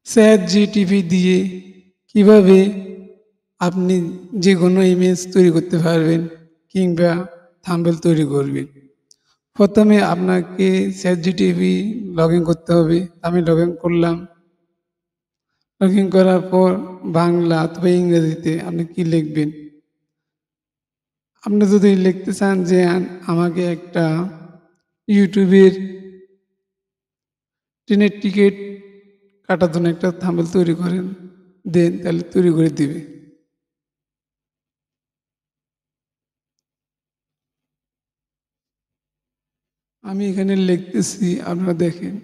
Chat GTP দিয়ে কিভাবে আপনি যে কোনো ইমেজ তৈরি করতে পারবেন কিংবা থাম্বনেল তৈরি করবেন। প্রথমে আপনাকে চ্যাট জিটিপি লগ ইন করতে হবে। আমি লগ ইন করলাম। লগ ইন করার পর বাংলা অথবা ইংরেজিতে আপনি কি লিখবেন? আপনি যদি লিখতে চান যে আমাকে একটা ইউটিউবের ট্রেনের টিকিট কাটার জন্য একটা থাম্বনেল তৈরি করেন, দেন তাহলে তৈরি করে দিবে। আমি এখানে লিখতেছি, আপনারা দেখেন।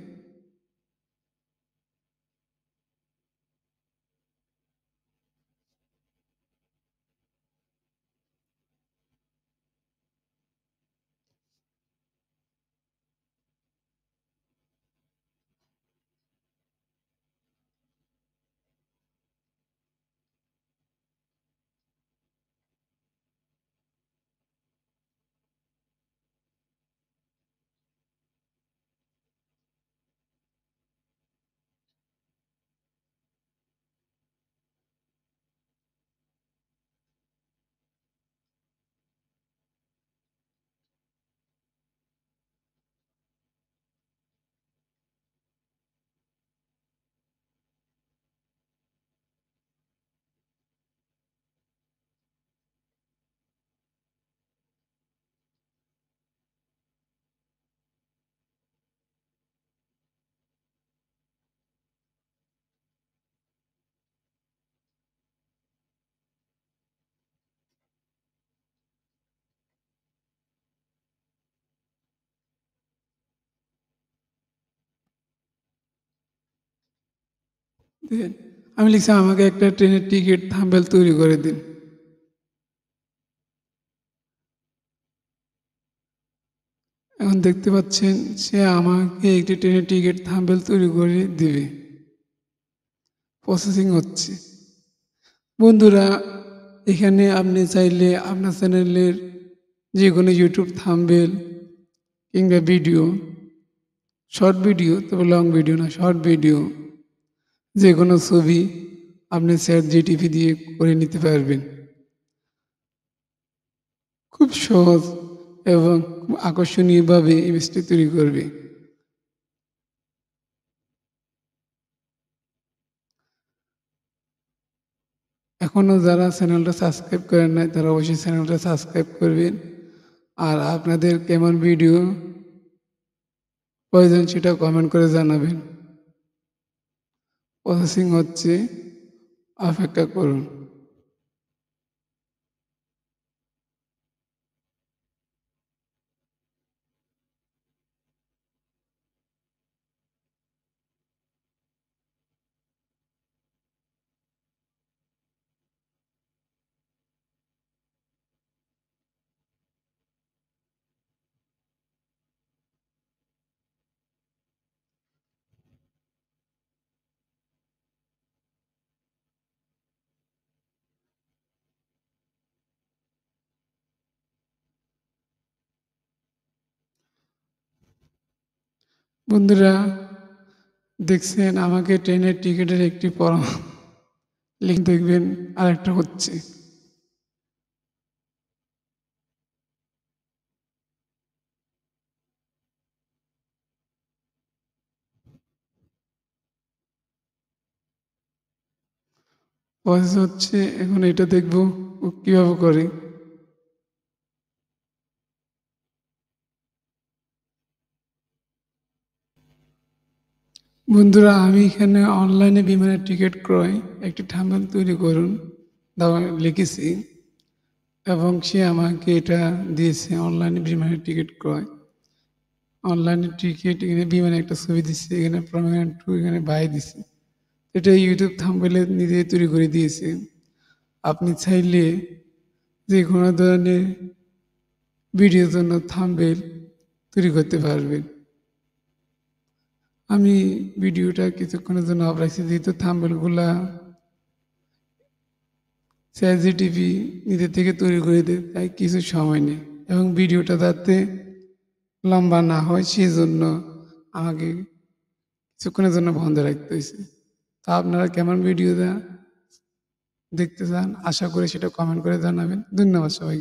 দেন আমি লিখছি আমাকে একটা ট্রেনের টিকিট থাম্বনেল তৈরি করে দিন। এখন দেখতে পাচ্ছেন সে আমাকে একটি ট্রেনের টিকিট থাম্বনেল তৈরি করে দিবে। প্রসেসিং হচ্ছে। বন্ধুরা, এখানে আপনি চাইলে আপনার চ্যানেলের যে কোনো ইউটিউব থাম্বনেল কিংবা ভিডিও, শর্ট ভিডিও, তবে লং ভিডিও না, শর্ট ভিডিও, যে কোনো ছবি আপনি চ্যাট জিটিপি দিয়ে করে নিতে পারবেন। খুব সহজ এবং খুব আকর্ষণীয়ভাবে ইমেজটি তৈরি করবে। এখনও যারা চ্যানেলটা সাবস্ক্রাইব করেন নাই তারা অবশ্যই চ্যানেলটা সাবস্ক্রাইব করবেন। আর আপনাদের কেমন ভিডিও প্রয়োজন সেটা কমেন্ট করে জানাবেন। প্রসেসিং হচ্ছে, অপেক্ষা করুন। বন্ধুরা, দেখছেন আমাকে ট্রেনের টিকিটের একটি লিঙ্ক দেখবেন, আরেকটা হচ্ছে। প্রসেস হচ্ছে, এখন এটা দেখবো ও কিভাবে করে। বন্ধুরা, আমি এখানে অনলাইনে বিমানের টিকিট ক্রয় একটি থাম্বনেল তৈরি করুন দেওয়া লিখেছি এবং সে আমাকে এটা দিয়েছে। অনলাইনে বিমানের টিকিট ক্রয়, অনলাইনে টিকিট, এখানে বিমানে একটা ছবি দিচ্ছে, এখানে প্রমিনেন্ট টু, এখানে বাই দিচ্ছে। এটা ইউটিউব থাম্বনেলে নিজে তৈরি করে দিয়েছে। আপনি চাইলে যে কোনো ধরনের ভিডিওর জন্য থাম্বনেল তৈরি করতে পারবেন। আমি ভিডিওটা কিছুক্ষণের জন্য অফ রাখছি, যেহেতু থাম্বনেলগুলা চ্যাট জিটিপি নিজে থেকে তৈরি করে দেয়, তাই কিছু সময় নেই এবং ভিডিওটা যাতে লম্বা না হয় সেই জন্য আমাকে কিছুক্ষণের জন্য বন্ধ রাখতে হয়েছে। তা আপনারা কেমন ভিডিওটা দেখতে চান আশা করি সেটা কমেন্ট করে জানাবেন। ধন্যবাদ সবাই।